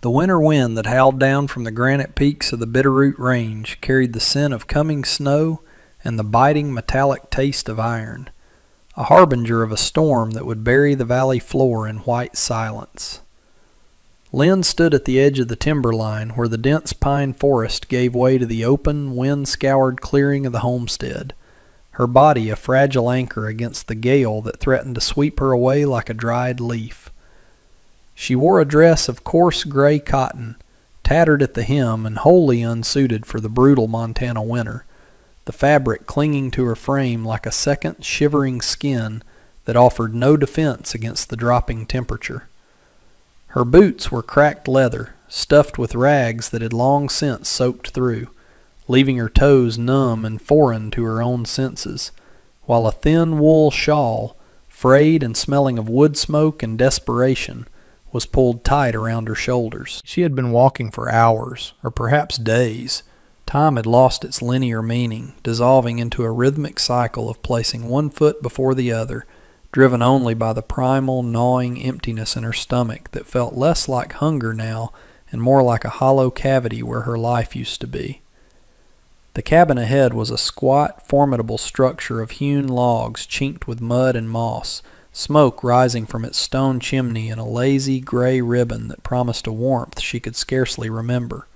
The winter wind that howled down from the granite peaks of the Bitterroot Range carried the scent of coming snow and the biting metallic taste of iron, a harbinger of a storm that would bury the valley floor in white silence. Lynn stood at the edge of the timberline where the dense pine forest gave way to the open, wind-scoured clearing of the homestead, her body a fragile anchor against the gale that threatened to sweep her away like a dried leaf. She wore a dress of coarse gray cotton, tattered at the hem and wholly unsuited for the brutal Montana winter, the fabric clinging to her frame like a second shivering skin that offered no defense against the dropping temperature. Her boots were cracked leather, stuffed with rags that had long since soaked through, leaving her toes numb and foreign to her own senses, while a thin wool shawl, frayed and smelling of wood smoke and desperation, was pulled tight around her shoulders. She had been walking for hours, or perhaps days. Time had lost its linear meaning, dissolving into a rhythmic cycle of placing one foot before the other, driven only by the primal, gnawing emptiness in her stomach that felt less like hunger now and more like a hollow cavity where her life used to be. The cabin ahead was a squat, formidable structure of hewn logs chinked with mud and moss, smoke rising from its stone chimney in a lazy gray ribbon that promised a warmth she could scarcely remember.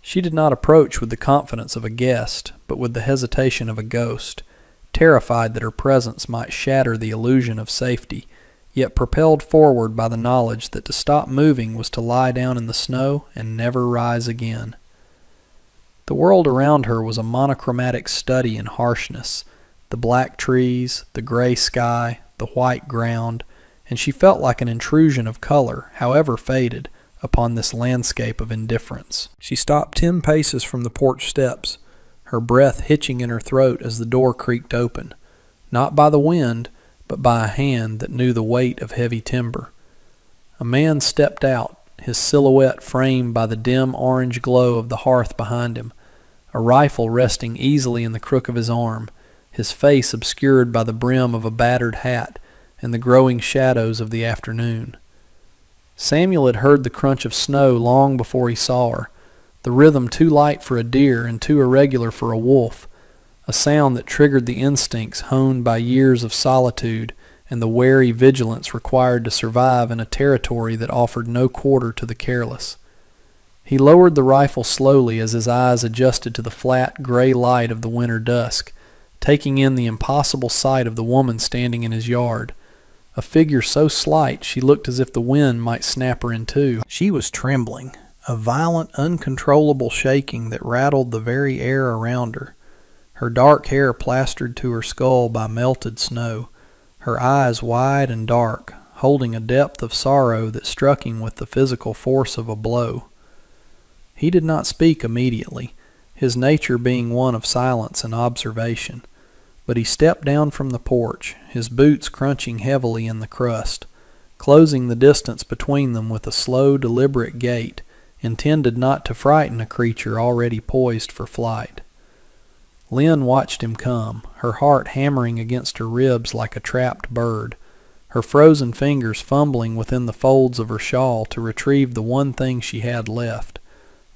She did not approach with the confidence of a guest, but with the hesitation of a ghost, terrified that her presence might shatter the illusion of safety, yet propelled forward by the knowledge that to stop moving was to lie down in the snow and never rise again. The world around her was a monochromatic study in harshness, the black trees, the gray sky, the white ground, and she felt like an intrusion of color, however faded, upon this landscape of indifference. She stopped 10 paces from the porch steps, her breath hitching in her throat as the door creaked open, not by the wind, but by a hand that knew the weight of heavy timber. A man stepped out, his silhouette framed by the dim orange glow of the hearth behind him, a rifle resting easily in the crook of his arm, his face obscured by the brim of a battered hat and the growing shadows of the afternoon. Samuel had heard the crunch of snow long before he saw her, the rhythm too light for a deer and too irregular for a wolf, a sound that triggered the instincts honed by years of solitude and the wary vigilance required to survive in a territory that offered no quarter to the careless. He lowered the rifle slowly as his eyes adjusted to the flat, gray light of the winter dusk, taking in the impossible sight of the woman standing in his yard, a figure so slight she looked as if the wind might snap her in two. She was trembling, a violent, uncontrollable shaking that rattled the very air around her, her dark hair plastered to her skull by melted snow, her eyes wide and dark, holding a depth of sorrow that struck him with the physical force of a blow. He did not speak immediately, his nature being one of silence and observation, but he stepped down from the porch, his boots crunching heavily in the crust, closing the distance between them with a slow, deliberate gait, intended not to frighten a creature already poised for flight. Lynn watched him come, her heart hammering against her ribs like a trapped bird, her frozen fingers fumbling within the folds of her shawl to retrieve the one thing she had left,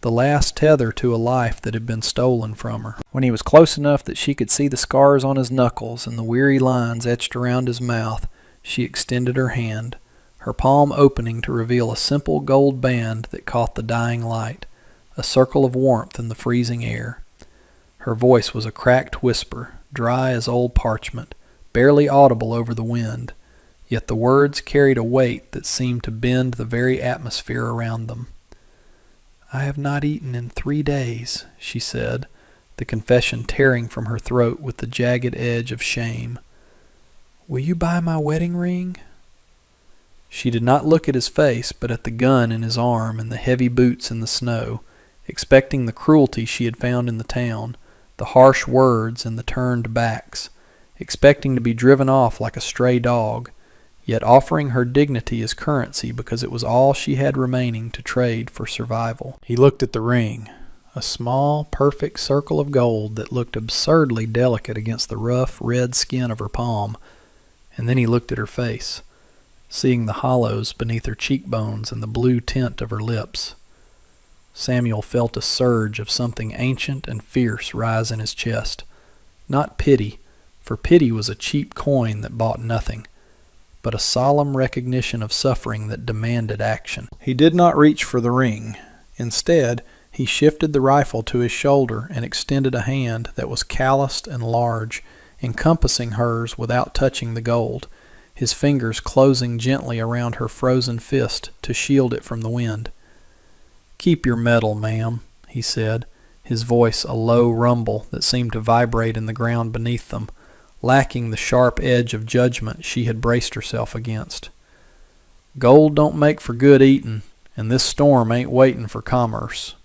the last tether to a life that had been stolen from her. When he was close enough that she could see the scars on his knuckles and the weary lines etched around his mouth, she extended her hand, her palm opening to reveal a simple gold band that caught the dying light, a circle of warmth in the freezing air. Her voice was a cracked whisper, dry as old parchment, barely audible over the wind, yet the words carried a weight that seemed to bend the very atmosphere around them. "I have not eaten in 3 days," she said, the confession tearing from her throat with the jagged edge of shame. "Will you buy my wedding ring?" She did not look at his face, but at the gun in his arm and the heavy boots in the snow, expecting the cruelty she had found in the town, the harsh words and the turned backs, expecting to be driven off like a stray dog, yet offering her dignity as currency because it was all she had remaining to trade for survival. He looked at the ring, a small, perfect circle of gold that looked absurdly delicate against the rough, red skin of her palm, and then he looked at her face. seeing the hollows beneath her cheekbones and the blue tint of her lips. Samuel felt a surge of something ancient and fierce rise in his chest. Not pity, for pity was a cheap coin that bought nothing, but a solemn recognition of suffering that demanded action. He did not reach for the ring. Instead, he shifted the rifle to his shoulder and extended a hand that was calloused and large, encompassing hers without touching the gold, his fingers closing gently around her frozen fist to shield it from the wind. "Keep your medal, ma'am," he said, his voice a low rumble that seemed to vibrate in the ground beneath them, lacking the sharp edge of judgment she had braced herself against. "Gold don't make for good eatin', and this storm ain't waitin' for commerce."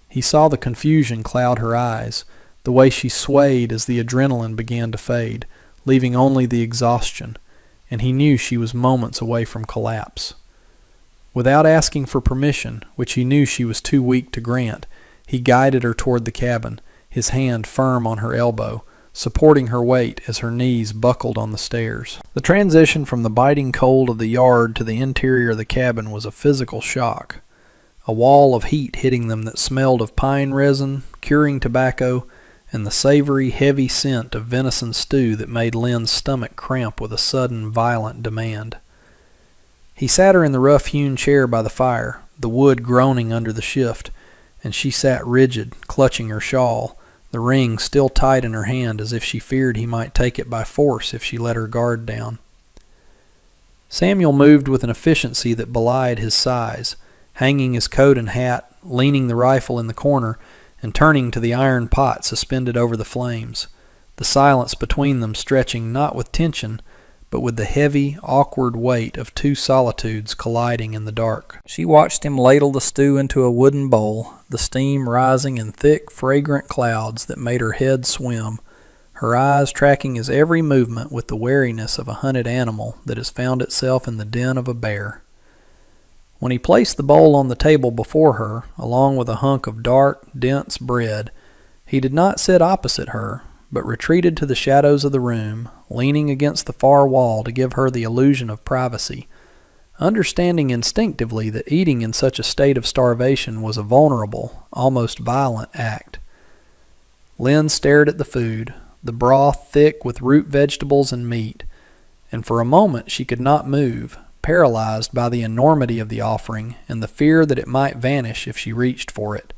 He saw the confusion cloud her eyes, the way she swayed as the adrenaline began to fade, leaving only the exhaustion, and he knew she was moments away from collapse. Without asking for permission, which he knew she was too weak to grant, he guided her toward the cabin, his hand firm on her elbow, supporting her weight as her knees buckled on the stairs. The transition from the biting cold of the yard to the interior of the cabin was a physical shock. A wall of heat hitting them that smelled of pine resin, curing tobacco, and the savory, heavy scent of venison stew that made Lynn's stomach cramp with a sudden, violent demand. He sat her in the rough-hewn chair by the fire, the wood groaning under the shift, and she sat rigid, clutching her shawl, the ring still tight in her hand as if she feared he might take it by force if she let her guard down. Samuel moved with an efficiency that belied his size, hanging his coat and hat, leaning the rifle in the corner, and turning to the iron pot suspended over the flames, the silence between them stretching not with tension, but with the heavy, awkward weight of two solitudes colliding in the dark. She watched him ladle the stew into a wooden bowl, the steam rising in thick, fragrant clouds that made her head swim, her eyes tracking his every movement with the wariness of a hunted animal that has found itself in the den of a bear. When he placed the bowl on the table before her, along with a hunk of dark, dense bread, he did not sit opposite her, but retreated to the shadows of the room, leaning against the far wall to give her the illusion of privacy, understanding instinctively that eating in such a state of starvation was a vulnerable, almost violent act. Lynn stared at the food, the broth thick with root vegetables and meat, and for a moment she could not move, paralyzed by the enormity of the offering and the fear that it might vanish if she reached for it.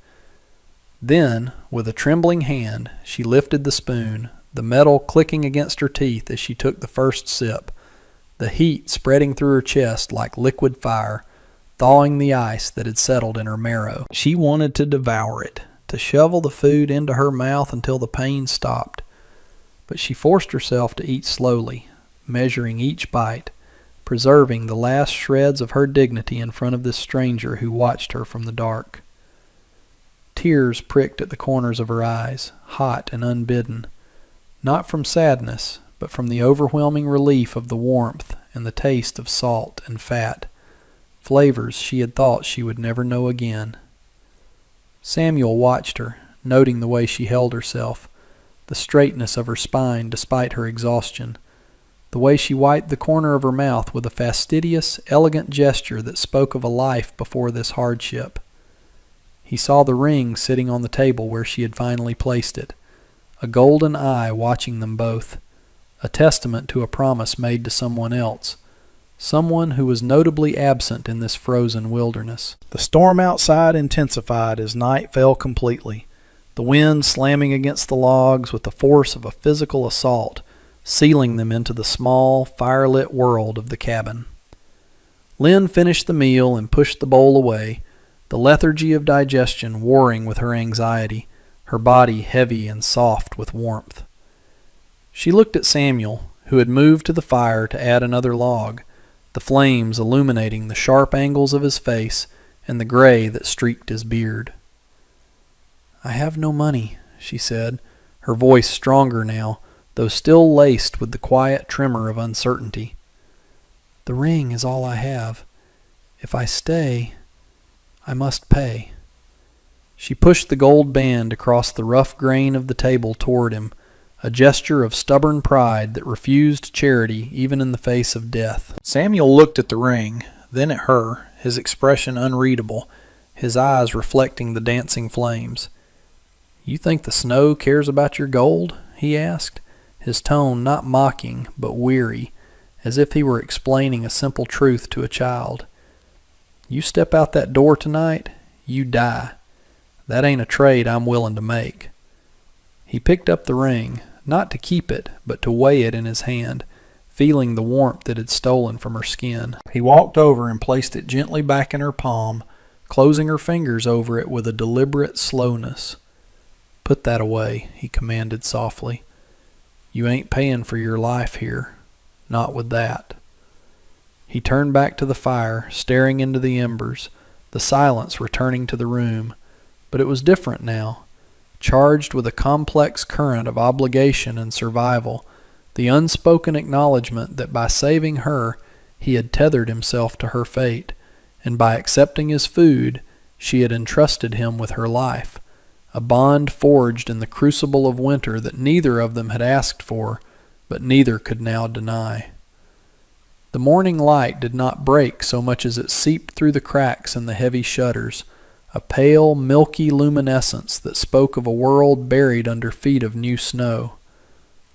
Then, with a trembling hand, she lifted the spoon, the metal clicking against her teeth as she took the first sip, the heat spreading through her chest like liquid fire, thawing the ice that had settled in her marrow. She wanted to devour it, to shovel the food into her mouth until the pain stopped, but she forced herself to eat slowly, measuring each bite, preserving the last shreds of her dignity in front of this stranger who watched her from the dark. Tears pricked at the corners of her eyes, hot and unbidden, not from sadness, but from the overwhelming relief of the warmth and the taste of salt and fat, flavors she had thought she would never know again. Samuel watched her, noting the way she held herself, the straightness of her spine despite her exhaustion, the way she wiped the corner of her mouth with a fastidious, elegant gesture that spoke of a life before this hardship. He saw the ring sitting on the table where she had finally placed it, a golden eye watching them both, a testament to a promise made to someone else, someone who was notably absent in this frozen wilderness. The storm outside intensified as night fell completely, the wind slamming against the logs with the force of a physical assault, sealing them into the small, firelit world of the cabin. Lynn finished the meal and pushed the bowl away, the lethargy of digestion warring with her anxiety, her body heavy and soft with warmth. She looked at Samuel, who had moved to the fire to add another log, the flames illuminating the sharp angles of his face and the gray that streaked his beard. "I have no money," she said, her voice stronger now, though still laced with the quiet tremor of uncertainty. "The ring is all I have. If I stay, I must pay." She pushed the gold band across the rough grain of the table toward him, a gesture of stubborn pride that refused charity even in the face of death. Samuel looked at the ring, then at her, his expression unreadable, his eyes reflecting the dancing flames. "You think the snow cares about your gold?" he asked, his tone not mocking but weary, as if he were explaining a simple truth to a child. "You step out that door tonight, you die. That ain't a trade I'm willing to make." He picked up the ring, not to keep it, but to weigh it in his hand, feeling the warmth it had stolen from her skin. He walked over and placed it gently back in her palm, closing her fingers over it with a deliberate slowness. "Put that away," he commanded softly. "You ain't paying for your life here. Not with that." He turned back to the fire, staring into the embers, the silence returning to the room. But it was different now. Charged with a complex current of obligation and survival, the unspoken acknowledgement that by saving her, he had tethered himself to her fate, and by accepting his food, she had entrusted him with her life, a bond forged in the crucible of winter that neither of them had asked for, but neither could now deny. The morning light did not break so much as it seeped through the cracks in the heavy shutters, a pale, milky luminescence that spoke of a world buried under feet of new snow.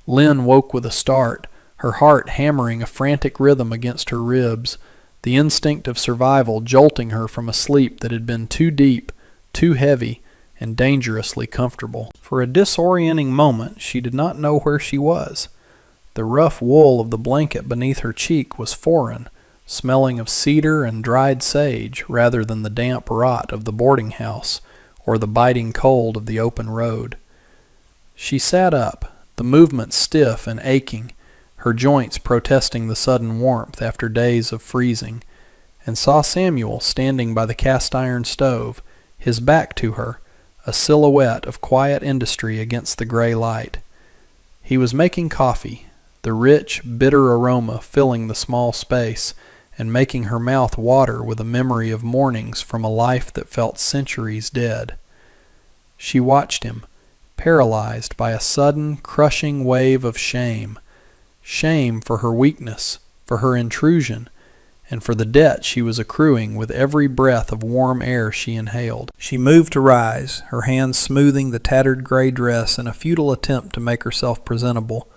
Lynn woke with a start, her heart hammering a frantic rhythm against her ribs, the instinct of survival jolting her from a sleep that had been too deep, too heavy, and dangerously comfortable. For a disorienting moment she did not know where she was. The rough wool of the blanket beneath her cheek was foreign, smelling of cedar and dried sage rather than the damp rot of the boarding house or the biting cold of the open road. She sat up, the movement stiff and aching, her joints protesting the sudden warmth after days of freezing, and saw Samuel standing by the cast-iron stove, his back to her, a silhouette of quiet industry against the gray light. He was making coffee, the rich, bitter aroma filling the small space and making her mouth water with a memory of mornings from a life that felt centuries dead. She watched him, paralyzed by a sudden, crushing wave of shame. Shame for her weakness, for her intrusion, and for the debt she was accruing with every breath of warm air she inhaled. She moved to rise, her hands smoothing the tattered gray dress in a futile attempt to make herself presentable,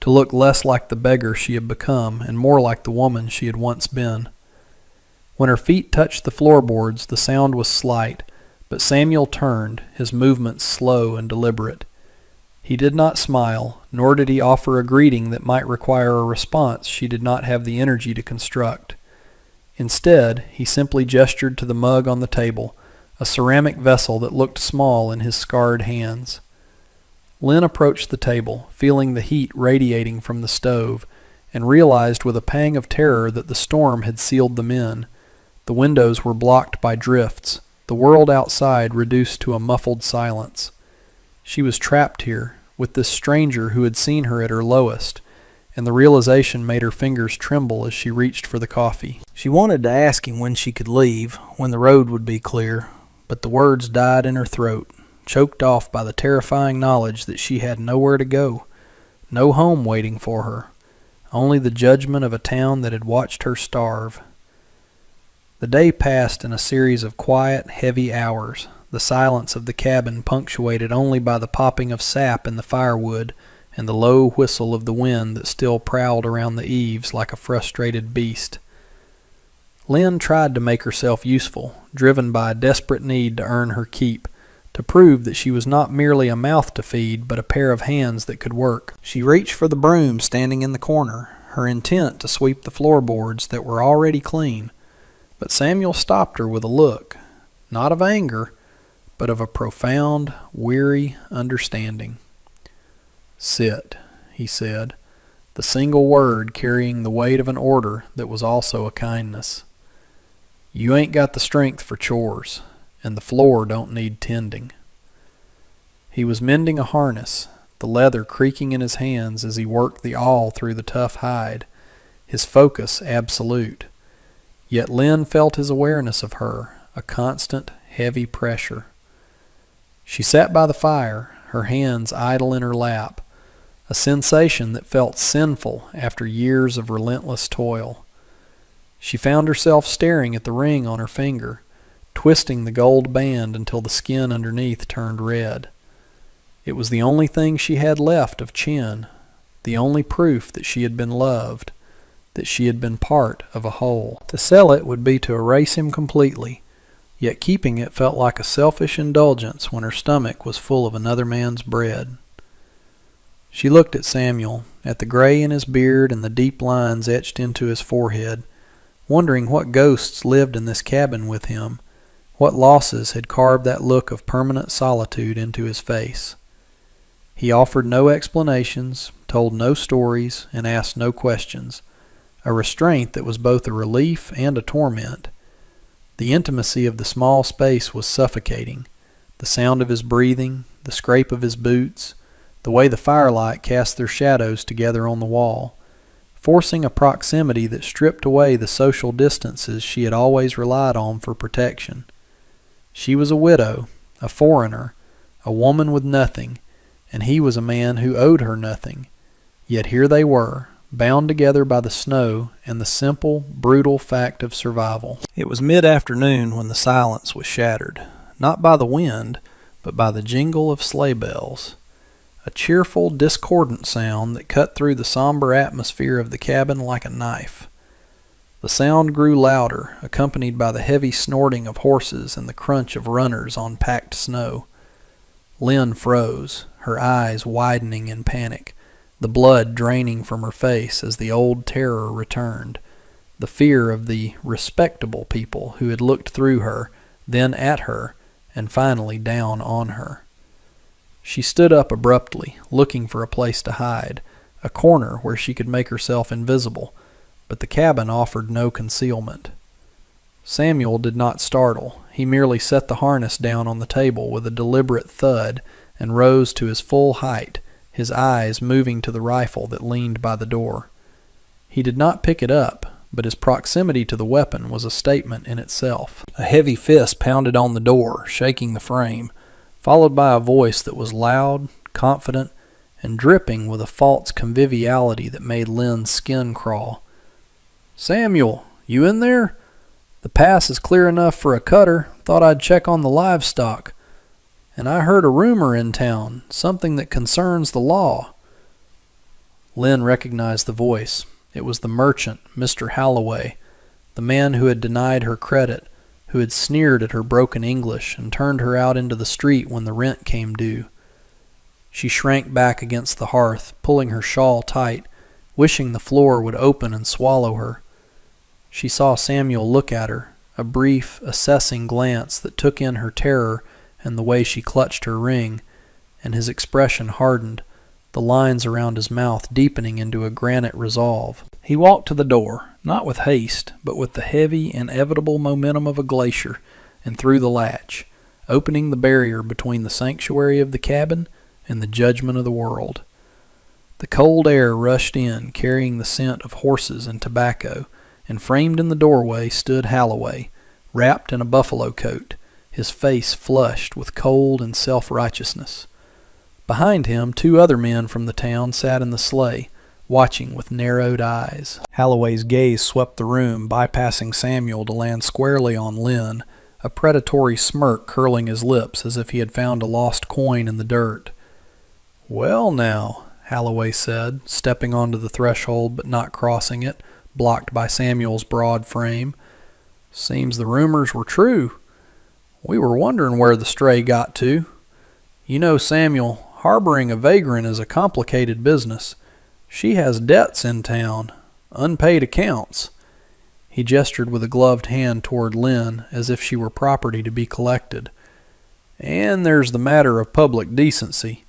to look less like the beggar she had become and more like the woman she had once been. When her feet touched the floorboards, the sound was slight, but Samuel turned, his movements slow and deliberate. He did not smile, nor did he offer a greeting that might require a response she did not have the energy to construct. Instead, he simply gestured to the mug on the table, a ceramic vessel that looked small in his scarred hands. Lynn approached the table, feeling the heat radiating from the stove, and realized with a pang of terror that the storm had sealed them in. The windows were blocked by drifts, the world outside reduced to a muffled silence. She was trapped here, with this stranger who had seen her at her lowest, and the realization made her fingers tremble as she reached for the coffee. She wanted to ask him when she could leave, when the road would be clear, but the words died in her throat, choked off by the terrifying knowledge that she had nowhere to go, no home waiting for her, only the judgment of a town that had watched her starve. The day passed in a series of quiet, heavy hours, the silence of the cabin punctuated only by the popping of sap in the firewood and the low whistle of the wind that still prowled around the eaves like a frustrated beast. Lynn tried to make herself useful, driven by a desperate need to earn her keep, to prove that she was not merely a mouth to feed, but a pair of hands that could work. She reached for the broom standing in the corner, her intent to sweep the floorboards that were already clean, but Samuel stopped her with a look, not of anger, but of a profound, weary understanding. "Sit," he said, the single word carrying the weight of an order that was also a kindness. "You ain't got the strength for chores, and the floor don't need tending." He was mending a harness, the leather creaking in his hands as he worked the awl through the tough hide, his focus absolute. Yet Lynn felt his awareness of her, a constant, heavy pressure. She sat by the fire, her hands idle in her lap, a sensation that felt sinful after years of relentless toil. She found herself staring at the ring on her finger, twisting the gold band until the skin underneath turned red. It was the only thing she had left of Chin, the only proof that she had been loved, that she had been part of a whole. To sell it would be to erase him completely, yet keeping it felt like a selfish indulgence when her stomach was full of another man's bread. She looked at Samuel, at the gray in his beard and the deep lines etched into his forehead, wondering what ghosts lived in this cabin with him, what losses had carved that look of permanent solitude into his face. He offered no explanations, told no stories, and asked no questions, a restraint that was both a relief and a torment. The intimacy of the small space was suffocating, the sound of his breathing, the scrape of his boots, the way the firelight cast their shadows together on the wall, forcing a proximity that stripped away the social distances she had always relied on for protection. She was a widow, a foreigner, a woman with nothing, and he was a man who owed her nothing. Yet here they were, bound together by the snow and the simple, brutal fact of survival. It was mid-afternoon when the silence was shattered, not by the wind, but by the jingle of sleigh bells. A cheerful, discordant sound that cut through the somber atmosphere of the cabin like a knife. The sound grew louder, accompanied by the heavy snorting of horses and the crunch of runners on packed snow. Lynn froze, her eyes widening in panic, the blood draining from her face as the old terror returned, the fear of the respectable people who had looked through her, then at her, and finally down on her. She stood up abruptly, looking for a place to hide, a corner where she could make herself invisible, but the cabin offered no concealment. Samuel did not startle. He merely set the harness down on the table with a deliberate thud and rose to his full height, his eyes moving to the rifle that leaned by the door. He did not pick it up, but his proximity to the weapon was a statement in itself. A heavy fist pounded on the door, shaking the frame, followed by a voice that was loud, confident, and dripping with a false conviviality that made Lynn's skin crawl. "Samuel, you in there? The pass is clear enough for a cutter. Thought I'd check on the livestock. And I heard a rumor in town, something that concerns the law." Lynn recognized the voice. It was the merchant, Mr. Halloway, the man who had denied her credit, who had sneered at her broken English and turned her out into the street when the rent came due. She shrank back against the hearth, pulling her shawl tight, wishing the floor would open and swallow her. She saw Samuel look at her, a brief, assessing glance that took in her terror and the way she clutched her ring, and his expression hardened, the lines around his mouth deepening into a granite resolve. He walked to the door, not with haste, but with the heavy, inevitable momentum of a glacier, and through the latch, opening the barrier between the sanctuary of the cabin and the judgment of the world. The cold air rushed in, carrying the scent of horses and tobacco, and framed in the doorway stood Halloway, wrapped in a buffalo coat, his face flushed with cold and self-righteousness. Behind him, two other men from the town sat in the sleigh, watching with narrowed eyes. Halloway's gaze swept the room, bypassing Samuel to land squarely on Lynn, a predatory smirk curling his lips as if he had found a lost coin in the dirt. "Well now," Halloway said, stepping onto the threshold but not crossing it, blocked by Samuel's broad frame. "Seems the rumors were true. We were wondering where the stray got to. You know, Samuel, harboring a vagrant is a complicated business. She has debts in town, unpaid accounts." He gestured with a gloved hand toward Lynn, as if she were property to be collected. "And there's the matter of public decency.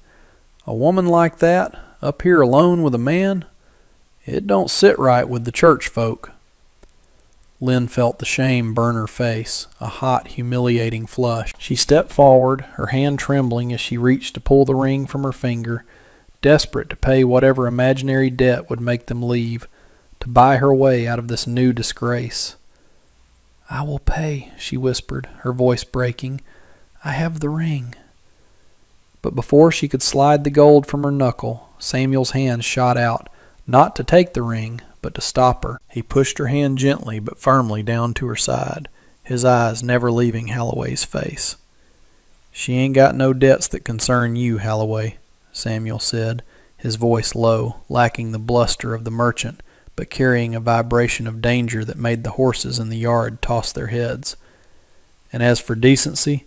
A woman like that, up here alone with a man, it don't sit right with the church folk." Lynn felt the shame burn her face, a hot, humiliating flush. She stepped forward, her hand trembling as she reached to pull the ring from her finger, desperate to pay whatever imaginary debt would make them leave, to buy her way out of this new disgrace. "I will pay," she whispered, her voice breaking. "I have the ring." But before she could slide the gold from her knuckle, Samuel's hand shot out, not to take the ring, but to stop her. He pushed her hand gently but firmly down to her side, his eyes never leaving Holloway's face. "She ain't got no debts that concern you, Holloway," Samuel said, his voice low, lacking the bluster of the merchant, but carrying a vibration of danger that made the horses in the yard toss their heads. "And as for decency,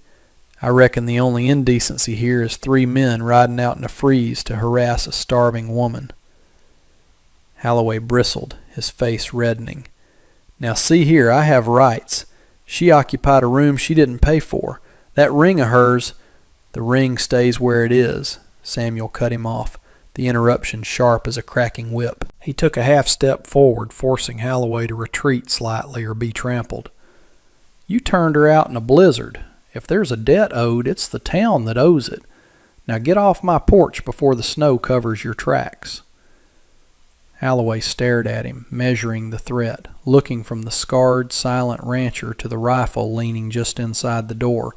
I reckon the only indecency here is 3 men riding out in a freeze to harass a starving woman." Holloway bristled, his face reddening. "Now see here, I have rights. She occupied a room she didn't pay for. That ring of hers—" "The ring stays where it is," Samuel cut him off, the interruption sharp as a cracking whip. He took a half-step forward, forcing Holloway to retreat slightly or be trampled. "You turned her out in a blizzard. If there's a debt owed, it's the town that owes it. Now get off my porch before the snow covers your tracks." Holloway stared at him, measuring the threat, looking from the scarred, silent rancher to the rifle leaning just inside the door,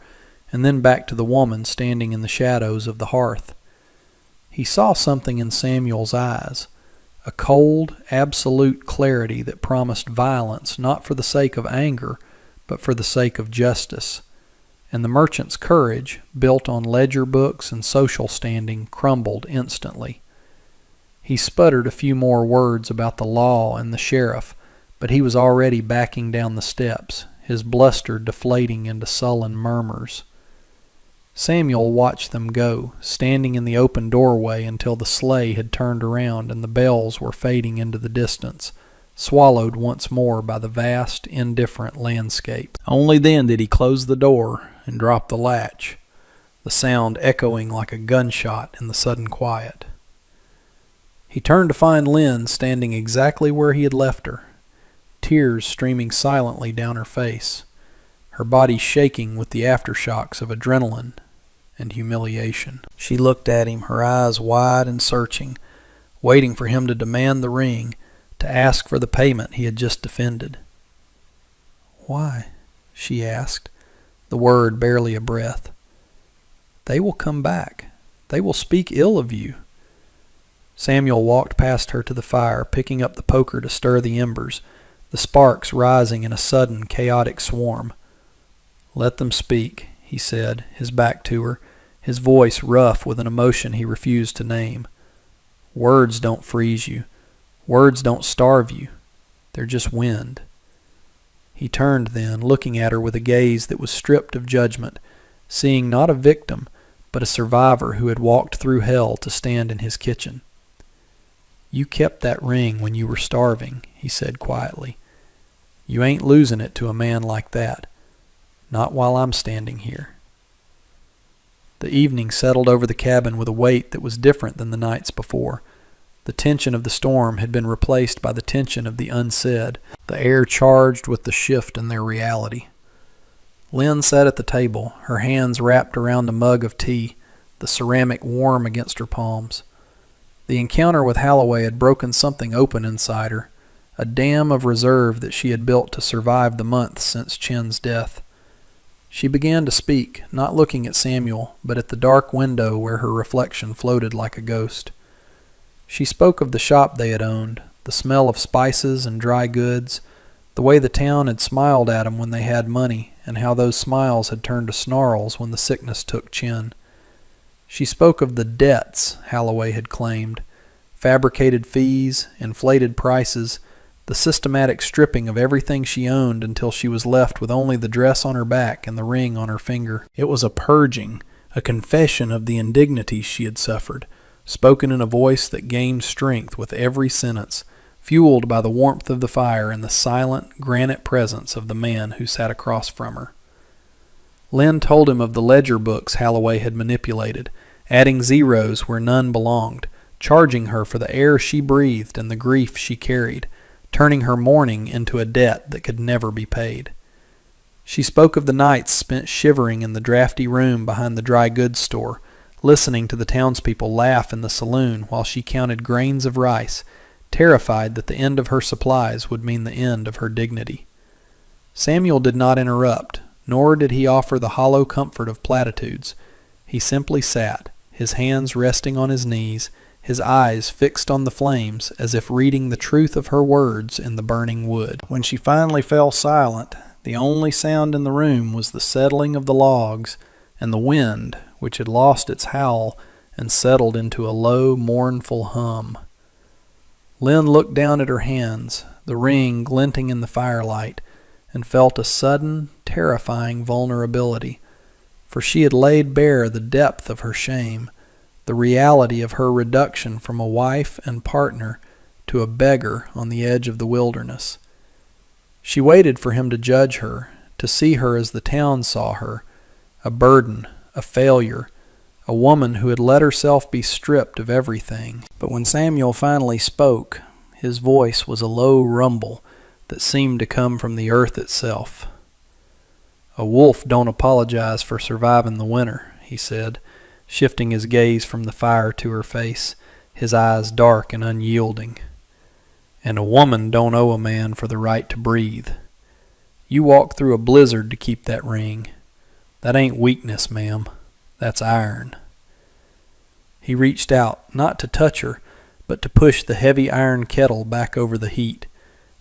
and then back to the woman standing in the shadows of the hearth. He saw something in Samuel's eyes, a cold, absolute clarity that promised violence not for the sake of anger, but for the sake of justice. And the merchant's courage, built on ledger books and social standing, crumbled instantly. He sputtered a few more words about the law and the sheriff, but he was already backing down the steps, his bluster deflating into sullen murmurs. Samuel watched them go, standing in the open doorway until the sleigh had turned around and the bells were fading into the distance, swallowed once more by the vast, indifferent landscape. Only then did he close the door and drop the latch, the sound echoing like a gunshot in the sudden quiet. He turned to find Lynn standing exactly where he had left her, tears streaming silently down her face, her body shaking with the aftershocks of adrenaline and humiliation. She looked at him, her eyes wide and searching, waiting for him to demand the ring, to ask for the payment he had just defended. "Why?" she asked, the word barely a breath. "They will come back. They will speak ill of you." Samuel walked past her to the fire, picking up the poker to stir the embers, the sparks rising in a sudden, chaotic swarm. "Let them speak," he said, his back to her, his voice rough with an emotion he refused to name. "Words don't freeze you. Words don't starve you. They're just wind." He turned then, looking at her with a gaze that was stripped of judgment, seeing not a victim, but a survivor who had walked through hell to stand in his kitchen. "You kept that ring when you were starving," he said quietly. "You ain't losing it to a man like that. Not while I'm standing here." The evening settled over the cabin with a weight that was different than the nights before. The tension of the storm had been replaced by the tension of the unsaid, the air charged with the shift in their reality. Lynn sat at the table, her hands wrapped around a mug of tea, the ceramic warm against her palms. The encounter with Holloway had broken something open inside her, a dam of reserve that she had built to survive the months since Chen's death. She began to speak, not looking at Samuel, but at the dark window where her reflection floated like a ghost. She spoke of the shop they had owned, the smell of spices and dry goods, the way the town had smiled at them when they had money, and how those smiles had turned to snarls when the sickness took Chen. She spoke of the debts Holloway had claimed, fabricated fees, inflated prices, the systematic stripping of everything she owned until she was left with only the dress on her back and the ring on her finger. It was a purging, a confession of the indignities she had suffered, spoken in a voice that gained strength with every sentence, fueled by the warmth of the fire and the silent, granite presence of the man who sat across from her. Lynn told him of the ledger books Holloway had manipulated, adding zeros where none belonged, charging her for the air she breathed and the grief she carried, turning her mourning into a debt that could never be paid. She spoke of the nights spent shivering in the drafty room behind the dry goods store, listening to the townspeople laugh in the saloon while she counted grains of rice, terrified that the end of her supplies would mean the end of her dignity. Samuel did not interrupt, nor did he offer the hollow comfort of platitudes. He simply sat, his hands resting on his knees, his eyes fixed on the flames as if reading the truth of her words in the burning wood. When she finally fell silent, the only sound in the room was the settling of the logs and the wind, which had lost its howl and settled into a low, mournful hum. Lynn looked down at her hands, the ring glinting in the firelight, and felt a sudden, terrifying vulnerability, for she had laid bare the depth of her shame, the reality of her reduction from a wife and partner to a beggar on the edge of the wilderness. She waited for him to judge her, to see her as the town saw her, a burden, a failure, a woman who had let herself be stripped of everything. But when Samuel finally spoke, his voice was a low rumble that seemed to come from the earth itself. "A wolf don't apologize for surviving the winter," he said, shifting his gaze from the fire to her face, his eyes dark and unyielding. "And a woman don't owe a man for the right to breathe. You walked through a blizzard to keep that ring. That ain't weakness, ma'am. That's iron." He reached out, not to touch her, but to push the heavy iron kettle back over the heat,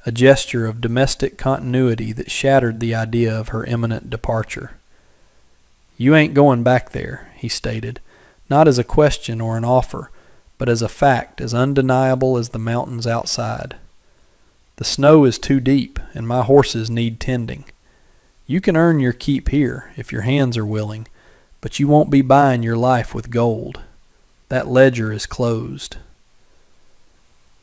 a gesture of domestic continuity that shattered the idea of her imminent departure. "You ain't going back there," he stated, not as a question or an offer, but as a fact as undeniable as the mountains outside. "The snow is too deep, and my horses need tending. You can earn your keep here, if your hands are willing, but you won't be buying your life with gold. That ledger is closed."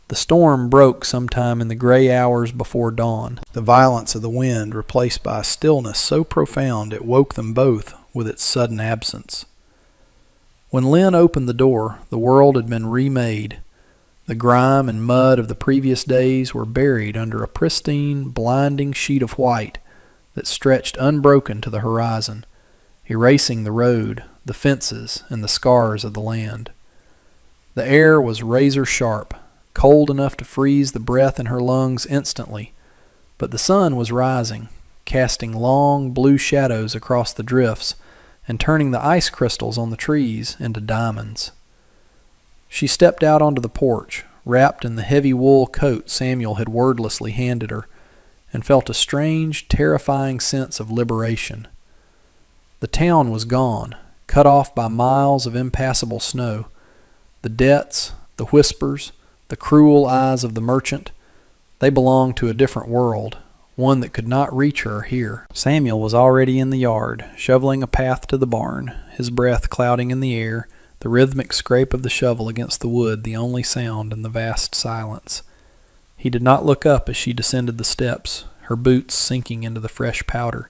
The storm broke sometime in the gray hours before dawn, the violence of the wind replaced by a stillness so profound it woke them both with its sudden absence. When Lynn opened the door, the world had been remade. The grime and mud of the previous days were buried under a pristine, blinding sheet of white that stretched unbroken to the horizon, erasing the road, the fences, and the scars of the land. The air was razor sharp, cold enough to freeze the breath in her lungs instantly, but the sun was rising, casting long blue shadows across the drifts and turning the ice crystals on the trees into diamonds. She stepped out onto the porch, wrapped in the heavy wool coat Samuel had wordlessly handed her, and felt a strange, terrifying sense of liberation. The town was gone, cut off by miles of impassable snow. The debts, the whispers, the cruel eyes of the merchant, they belonged to a different world, one that could not reach her here. Samuel was already in the yard, shoveling a path to the barn, his breath clouding in the air, the rhythmic scrape of the shovel against the wood the only sound in the vast silence. He did not look up as she descended the steps, her boots sinking into the fresh powder,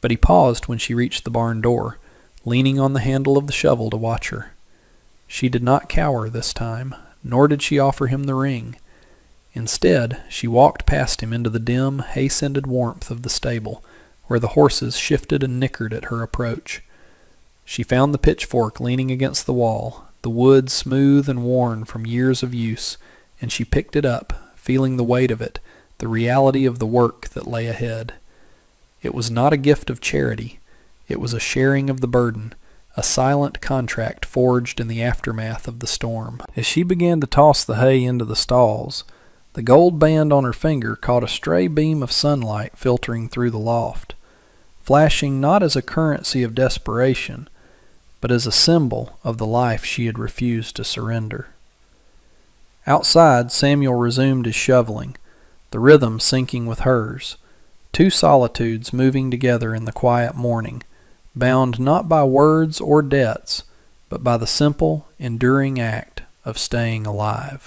but he paused when she reached the barn door, leaning on the handle of the shovel to watch her. She did not cower this time, nor did she offer him the ring. Instead, she walked past him into the dim, hay-scented warmth of the stable, where the horses shifted and nickered at her approach. She found the pitchfork leaning against the wall, the wood smooth and worn from years of use, and she picked it up, feeling the weight of it, the reality of the work that lay ahead. It was not a gift of charity. It was a sharing of the burden, a silent contract forged in the aftermath of the storm. As she began to toss the hay into the stalls, the gold band on her finger caught a stray beam of sunlight filtering through the loft, flashing not as a currency of desperation, but as a symbol of the life she had refused to surrender. Outside, Samuel resumed his shoveling, the rhythm syncing with hers, two solitudes moving together in the quiet morning, bound not by words or debts, but by the simple, enduring act of staying alive.